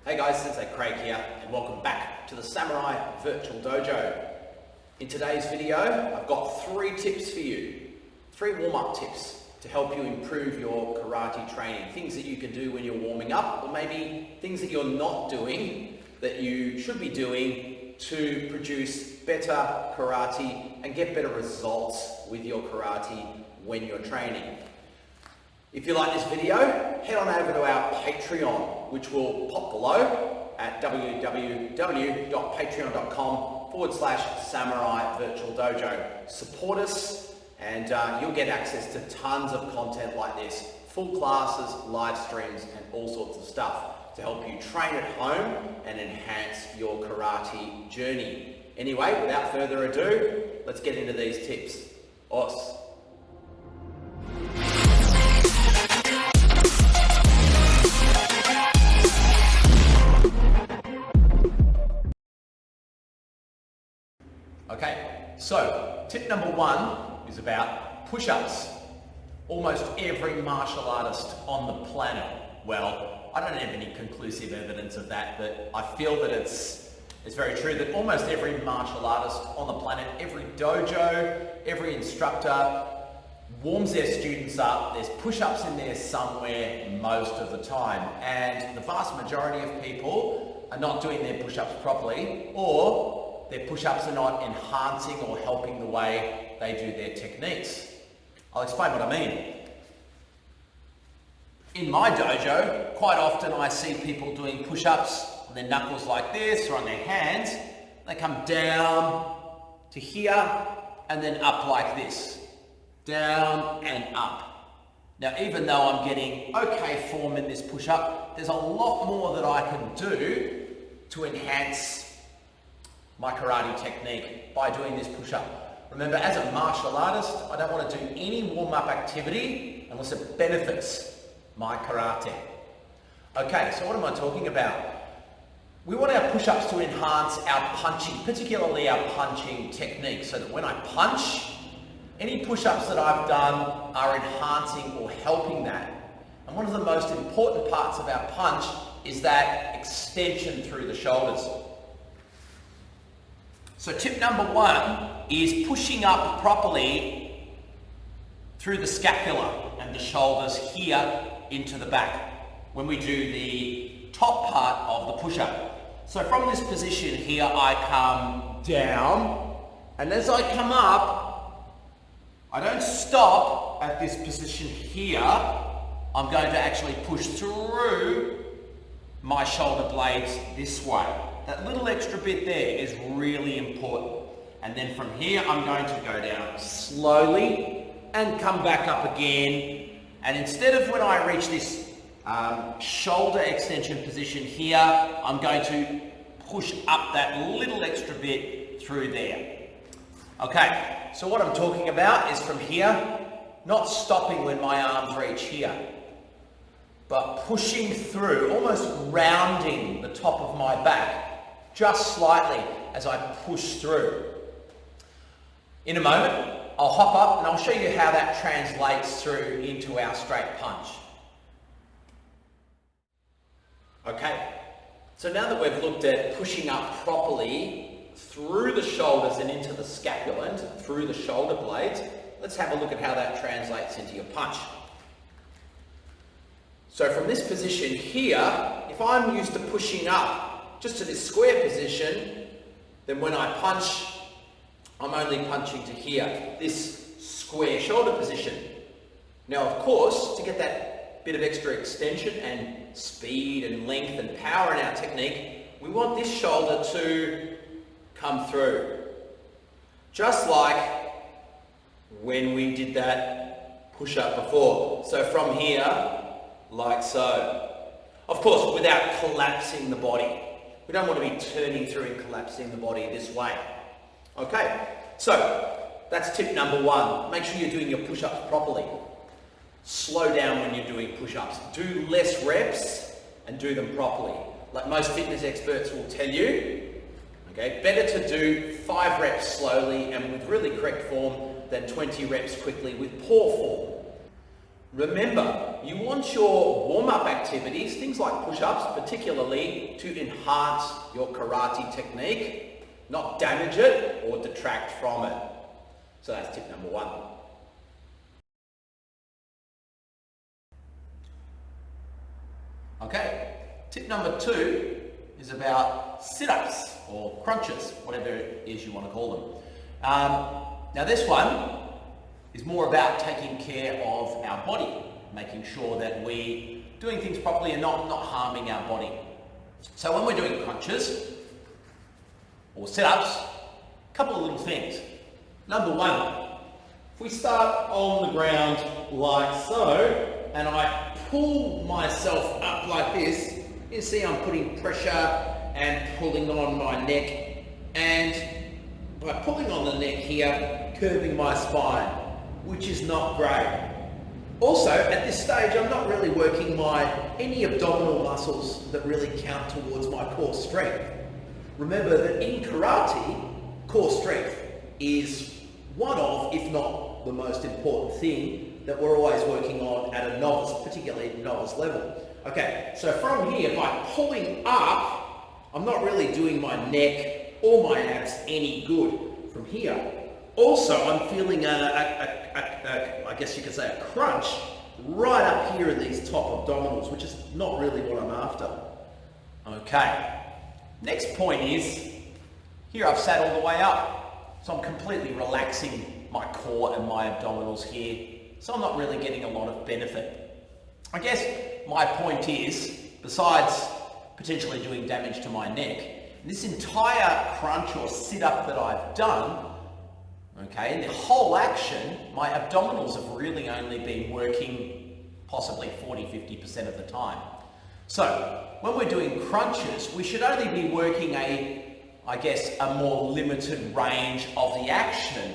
Hey guys, Sensei Craig here, and welcome back to the Samurai Virtual Dojo. In today's video, I've got 3 tips for you. 3 warm-up tips to help you improve your karate training. Things that you can do when you're warming up, or maybe things that you're not doing that you should be doing to produce better karate and get better results with your karate when you're training. If you like this video, head on over to our Patreon, which will pop below at www.patreon.com/Samurai Virtual Dojo. Support us and you'll get access to tons of content like this, full classes, live streams, and all sorts of stuff to help you train at home and enhance your karate journey. Anyway, without further ado, let's get into these tips. Os. Okay, so tip number 1 is about push-ups. Almost every martial artist on the planet, well, I don't have any conclusive evidence of that, but I feel that it's very true that almost every martial artist on the planet, every dojo, every instructor warms their students up. There's push-ups in there somewhere most of the time, and the vast majority of people are not doing their push-ups properly, or their push-ups are not enhancing or helping the way they do their techniques. I'll explain what I mean. In my dojo, quite often I see people doing push-ups on their knuckles like this or on their hands. They come down to here and then up like this. Down and up. Now, even though I'm getting okay form in this push-up, there's a lot more that I can do to enhance my karate technique by doing this push-up. Remember, as a martial artist, I don't want to do any warm-up activity unless it benefits my karate. Okay, so what am I talking about? We want our push-ups to enhance our punching, particularly our punching technique, so that when I punch, any push-ups that I've done are enhancing or helping that. And one of the most important parts of our punch is that extension through the shoulders. So tip number 1 is pushing up properly through the scapula and the shoulders here into the back when we do the top part of the push-up. So from this position here, I come down, and as I come up, I don't stop at this position here. I'm going to actually push through my shoulder blades this way. That little extra bit there is really important. And then from here, I'm going to go down slowly and come back up again. And instead of when I reach this shoulder extension position here, I'm going to push up that little extra bit through there. Okay, so what I'm talking about is from here, not stopping when my arms reach here, but pushing through, almost rounding the top of my back, just slightly as I push through. In a moment, I'll hop up and I'll show you how that translates through into our straight punch. Okay, so now that we've looked at pushing up properly through the shoulders and into the scapula and through the shoulder blades, let's have a look at how that translates into your punch. So from this position here, if I'm used to pushing up just to this square position, then when I punch, I'm only punching to here, this square shoulder position. Now, of course, to get that bit of extra extension and speed and length and power in our technique, we want this shoulder to come through. Just like when we did that push-up before. So from here, like so. Of course, without collapsing the body. We don't want to be turning through and collapsing the body this way. Okay, so that's tip number 1. Make sure you're doing your push-ups properly. Slow down when you're doing push-ups. Do less reps and do them properly. Like most fitness experts will tell you, okay, better to do 5 reps slowly and with really correct form than 20 reps quickly with poor form. Remember, you want your warm-up activities, things like push-ups, particularly to enhance your karate technique, not damage it or detract from it. So that's tip number 1. Okay, tip number 2 is about sit-ups or crunches, whatever it is you want to call them. Now this one is more about taking care of our body, making sure that we're doing things properly and not harming our body. So when we're doing crunches or sit-ups, a couple of little things. Number 1, if we start on the ground like so, and I pull myself up like this, you see I'm putting pressure and pulling on my neck, and by pulling on the neck here, curving my spine, which is not great. Also, at this stage, I'm not really working any abdominal muscles that really count towards my core strength. Remember that in karate, core strength is one of, if not the most important thing that we're always working on at a novice, particularly at novice level. Okay, so from here, by pulling up, I'm not really doing my neck or my abs any good from here. Also, I'm feeling I guess you could say a crunch right up here in these top abdominals, which is not really what I'm after. Okay, next point is, here I've sat all the way up, so I'm completely relaxing my core and my abdominals here, so I'm not really getting a lot of benefit. I guess my point is, besides potentially doing damage to my neck, this entire crunch or sit-up that I've done, okay, in the whole action, my abdominals have really only been working possibly 40-50% of the time. So when we're doing crunches, we should only be working I guess, a more limited range of the action.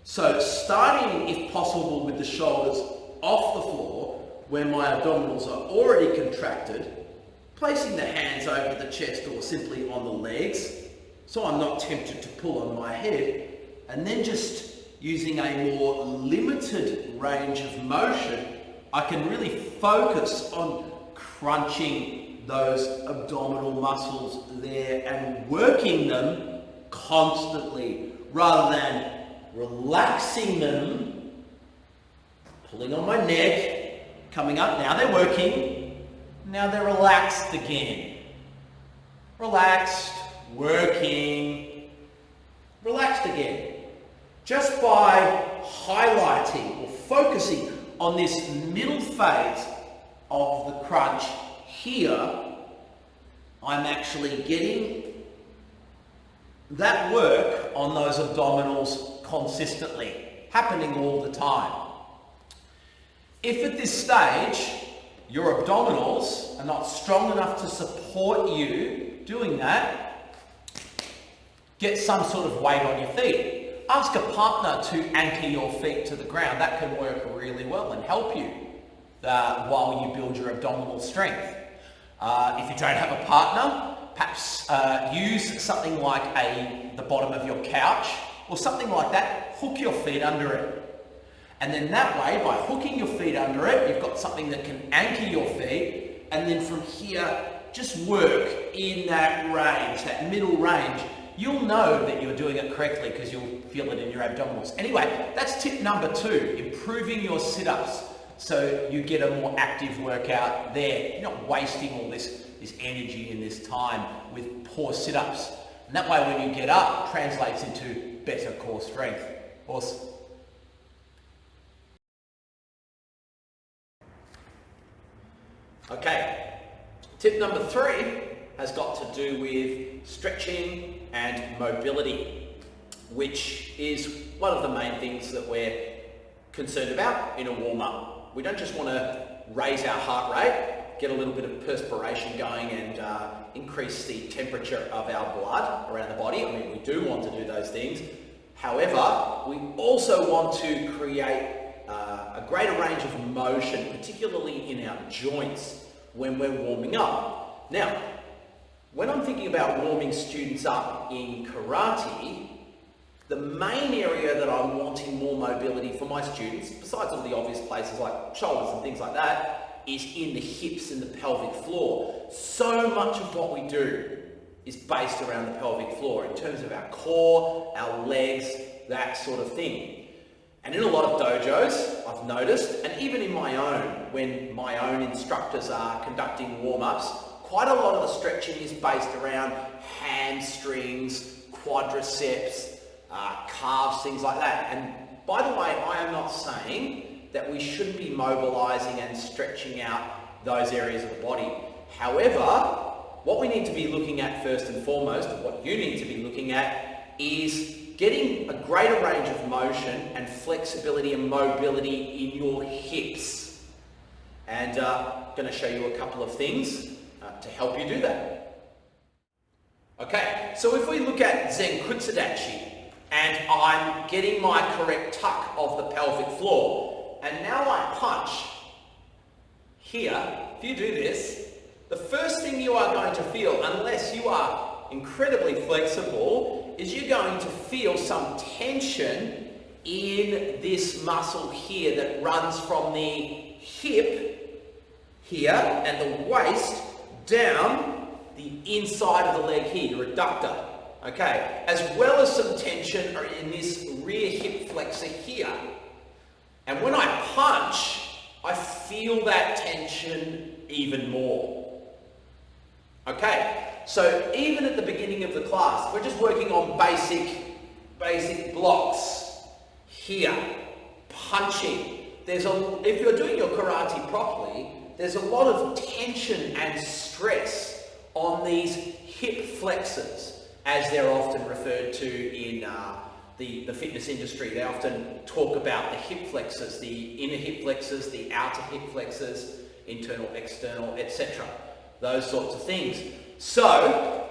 So starting, if possible, with the shoulders off the floor, where my abdominals are already contracted, placing the hands over the chest or simply on the legs, so I'm not tempted to pull on my head, and then just using a more limited range of motion, I can really focus on crunching those abdominal muscles there and working them constantly rather than relaxing them, pulling on my neck, coming up. Now they're working, now they're relaxed again. Relaxed, working, relaxed again. Just by highlighting or focusing on this middle phase of the crunch here, I'm actually getting that work on those abdominals consistently, happening all the time. If at this stage your abdominals are not strong enough to support you doing that, get some sort of weight on your feet. Ask a partner to anchor your feet to the ground. That can work really well and help you while you build your abdominal strength. If you don't have a partner, perhaps use something like the bottom of your couch or something like that. Hook your feet under it. And then that way, by hooking your feet under it, you've got something that can anchor your feet. And then from here, just work in that range, that middle range. You'll know that you're doing it correctly because you'll feel it in your abdominals. Anyway, that's tip number 2, improving your sit-ups so you get a more active workout there. You're not wasting all this energy and this time with poor sit-ups. And that way when you get up, translates into better core strength. Awesome. Okay, tip number 3 has got to do with stretching and mobility, which is one of the main things that we're concerned about in a warm-up. We don't just want to raise our heart rate, get a little bit of perspiration going and increase the temperature of our blood around the body. I mean, we do want to do those things. However, we also want to create a greater range of motion, particularly in our joints when we're warming up. Now, when I'm thinking about warming students up in karate, The main area that I'm wanting more mobility for my students, besides all the obvious places like shoulders and things like that, is in the hips and the pelvic floor. So much of what we do is based around the pelvic floor in terms of our core, our legs, that sort of thing. And in a lot of dojos, I've noticed, and even in my own, when my own instructors are conducting warm-ups, quite a lot of the stretching is based around hamstrings, quadriceps, calves, things like that. And by the way, I am not saying that we shouldn't be mobilizing and stretching out those areas of the body. However, what we need to be looking at first and foremost, what you need to be looking at, is getting a greater range of motion and flexibility and mobility in your hips. And I'm going to show you a couple of things to help you do that. Okay, so if we look at Zen Kutsudachi, and I'm getting my correct tuck of the pelvic floor, and now I punch here. If you do this, the first thing you are going to feel, unless you are incredibly flexible, is you're going to feel some tension in this muscle here that runs from the hip here and the waist down the inside of the leg here, your adductor. Okay, as well as some tension in this rear hip flexor here. And when I punch, I feel that tension even more. Okay, so even at the beginning of the class, we're just working on basic blocks here, punching. If you're doing your karate properly, there's a lot of tension and stress on these hip flexors, as they're often referred to in the fitness industry. They often talk about the hip flexors, the inner hip flexors, the outer hip flexors, internal, external, etc. Those sorts of things. So,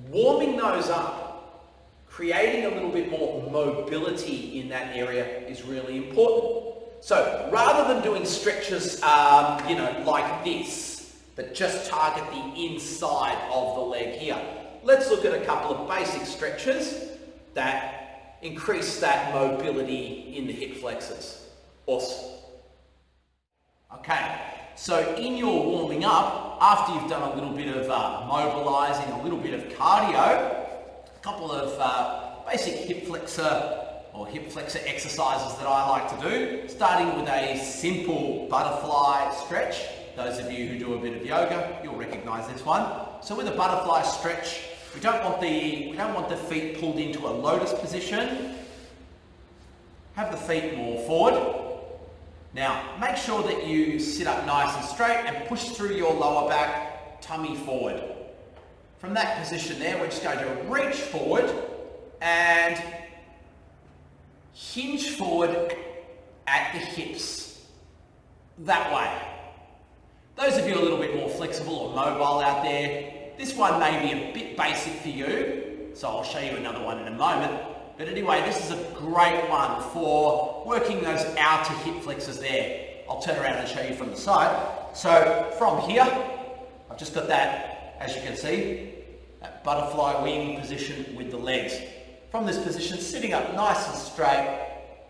warming those up, creating a little bit more mobility in that area is really important. So, rather than doing stretches, like this, that just target the inside of the leg here, let's look at a couple of basic stretches that increase that mobility in the hip flexors. Awesome. Okay, so in your warming up, after you've done a little bit of mobilizing, a little bit of cardio, a couple of basic hip flexor exercises that I like to do, starting with a simple butterfly stretch. Those of you who do a bit of yoga, you'll recognize this one. So with a butterfly stretch, we don't want the feet pulled into a lotus position. Have the feet more forward. Now, make sure that you sit up nice and straight and push through your lower back, tummy forward. From that position there, we're just going to reach forward and hinge forward at the hips. That way. Those of you a little bit more flexible or mobile out there, this one may be a bit basic for you, so I'll show you another one in a moment. But anyway, this is a great one for working those outer hip flexors there. I'll turn around and show you from the side. So from here, I've just got that, as you can see, that butterfly wing position with the legs. From this position, sitting up nice and straight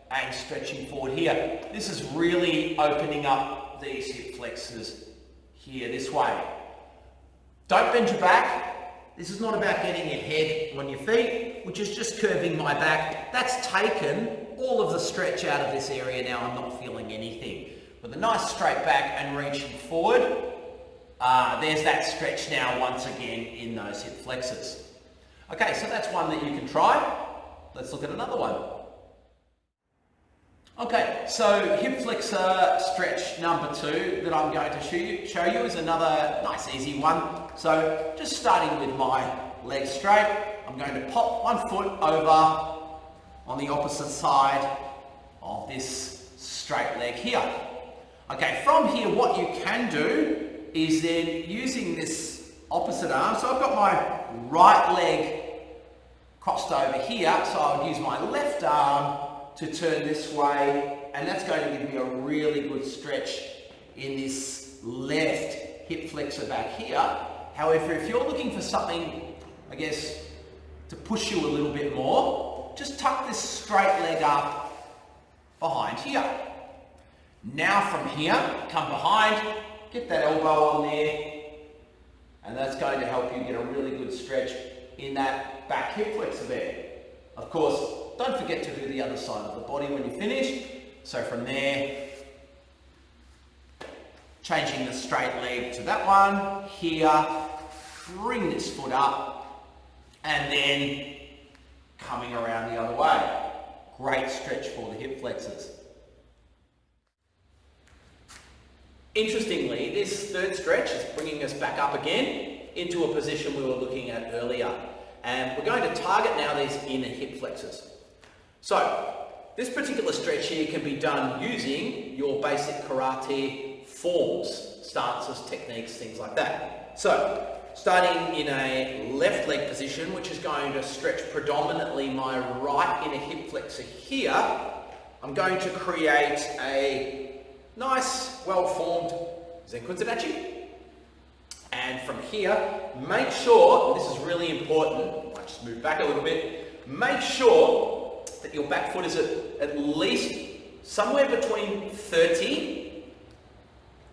and stretching forward here. This is really opening up these hip flexors here this way. Don't bend your back. This is not about getting your head on your feet, which is just curving my back. That's taken all of the stretch out of this area now. I'm not feeling anything. With a nice straight back and reaching forward, there's that stretch now once again in those hip flexors. Okay, so that's one that you can try. Let's look at another one. Okay, so hip flexor stretch number 2 that I'm going to show you is another nice easy one. So just starting with my legs straight, I'm going to pop one foot over on the opposite side of this straight leg here. Okay, from here what you can do is then using this opposite arm, so I've got my right leg crossed over here, so I would use my left arm to turn this way, and that's going to give me a really good stretch in this left hip flexor back here. However, if you're looking for something, I guess, to push you a little bit more, just tuck this straight leg up behind here. Now from here, come behind, get that elbow on there, and that's going to help you get a really good stretch in that back hip flexor there. Of course, don't forget to do the other side of the body when you finish. So from there, changing the straight leg to that one, here, bring this foot up, and then coming around the other way. Great stretch for the hip flexors. Interestingly, this third stretch is bringing us back up again into a position we were looking at earlier. And we're going to target now these inner hip flexors. So, this particular stretch here can be done using your basic karate forms, stances, techniques, things like that. So, starting in a left leg position, which is going to stretch predominantly my right inner hip flexor here, I'm going to create a nice, well-formed Zenkutsudachi. And from here, make sure, this is really important, I just move back a little bit, make sure that your back foot is at least somewhere between 30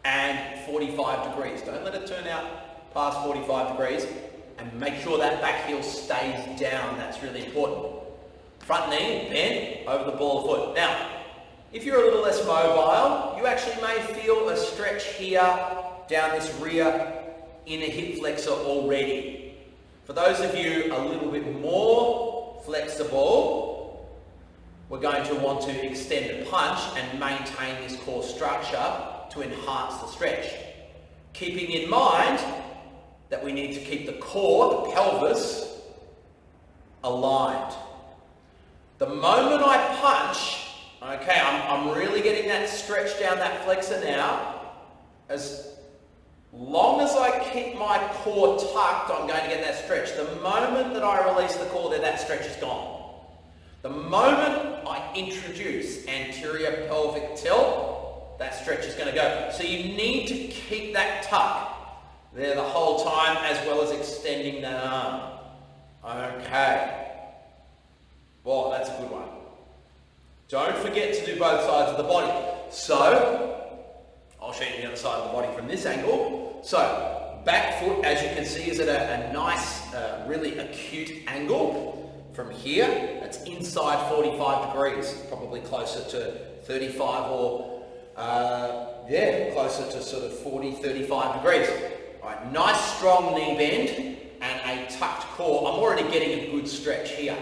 and 45 degrees. Don't let it turn out past 45 degrees, and make sure that back heel stays down. That's really important. Front knee bend over the ball of foot. Now, if you're a little less mobile, you actually may feel a stretch here down this rear inner hip flexor already. For those of you a little bit more flexible, we're going to want to extend a punch and maintain this core structure to enhance the stretch. Keeping in mind that we need to keep the core, the pelvis, aligned. The moment I punch, okay, I'm really getting that stretch down that flexor now. As long as I keep my core tucked, I'm going to get that stretch. The moment that I release the core there, that stretch is gone. The moment I introduce anterior pelvic tilt, that stretch is going to go. So you need to keep that tuck there the whole time, as well as extending that arm. Okay. Well, that's a good one. Don't forget to do both sides of the body. So, I'll show you the other side of the body from this angle. So, back foot, as you can see, is at a nice, really acute angle. From here, it's inside 45 degrees, probably closer to 35 or, closer to sort of 40, 35 degrees. All right, nice strong knee bend and a tucked core. I'm already getting a good stretch here.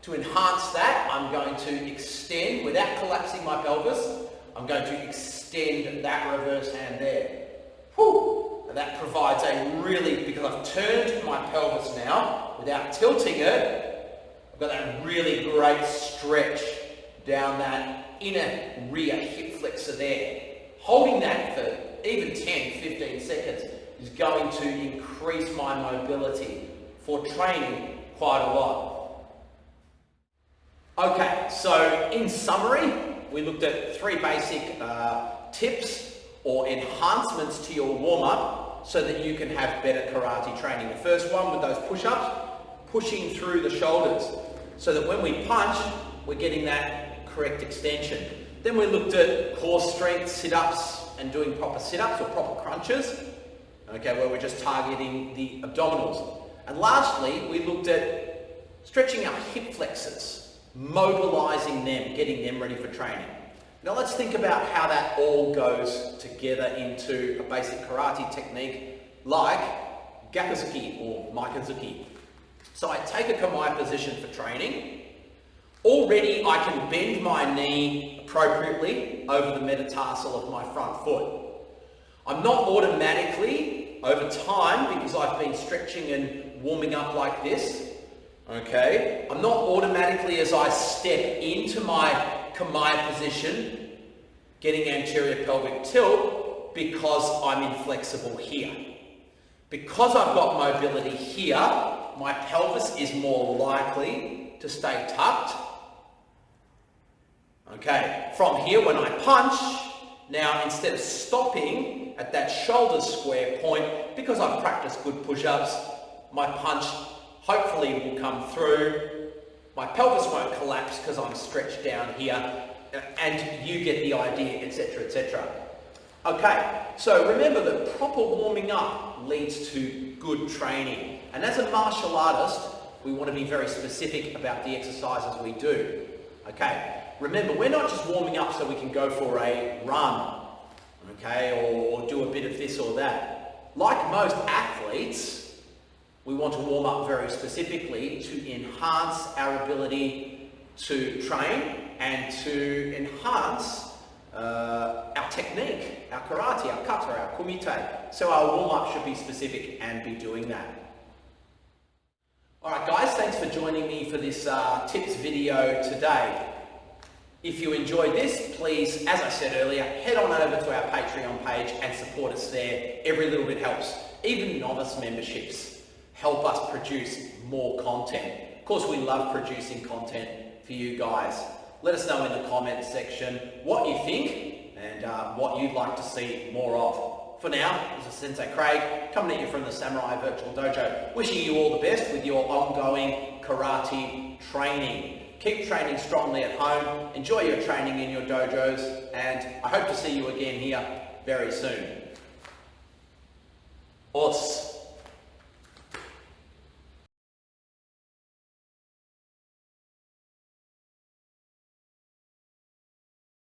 To enhance that, I'm going to extend, without collapsing my pelvis, I'm going to extend that reverse hand there. Whew. And that provides a really, because I've turned my pelvis now, without tilting it, I've got that really great stretch down that inner rear hip flexor there. Holding that for even 10, 15 seconds is going to increase my mobility for training quite a lot. Okay, so in summary, we looked at 3 basic tips or enhancements to your warm-up so that you can have better karate training. The first one with those push-ups, pushing through the shoulders so that when we punch, we're getting that correct extension. Then we looked at core strength, sit-ups, and doing proper sit-ups or proper crunches, okay, where we're just targeting the abdominals. And lastly, we looked at stretching our hip flexors, mobilizing them, getting them ready for training. Now let's think about how that all goes together into a basic karate technique like Gakuzuki or Maikazuki. So I take a Kamae position for training. Already I can bend my knee appropriately over the metatarsal of my front foot. I'm not automatically, over time, because I've been stretching and warming up like this, okay, I'm not automatically, as I step into my Kamae position, getting anterior pelvic tilt because I'm inflexible here. Because I've got mobility here, my pelvis is more likely to stay tucked. Okay, from here when I punch, now instead of stopping at that shoulder square point, because I've practiced good push-ups, my punch hopefully will come through My pelvis won't collapse because I'm stretched down here, and you get the idea, etc., etc. Okay, so remember that proper warming up leads to good training. And as a martial artist, we want to be very specific about the exercises we do. Okay, remember, we're not just warming up so we can go for a run, okay, or do a bit of this or that. Like most athletes, we want to warm up very specifically to enhance our ability to train and to enhance our technique, our karate, our kata, our kumite. So our warm-up should be specific and be doing that. Alright guys, thanks for joining me for this tips video today. If you enjoyed this, please, as I said earlier, head on over to our Patreon page and support us there. Every little bit helps. Even novice memberships help us produce more content. Of course, we love producing content for you guys. Let us know in the comments section what you think and what you'd like to see more of. For now, this is Sensei Craig, coming at you from the Samurai Virtual Dojo, wishing you all the best with your ongoing karate training. Keep training strongly at home, enjoy your training in your dojos, and I hope to see you again here very soon. Us.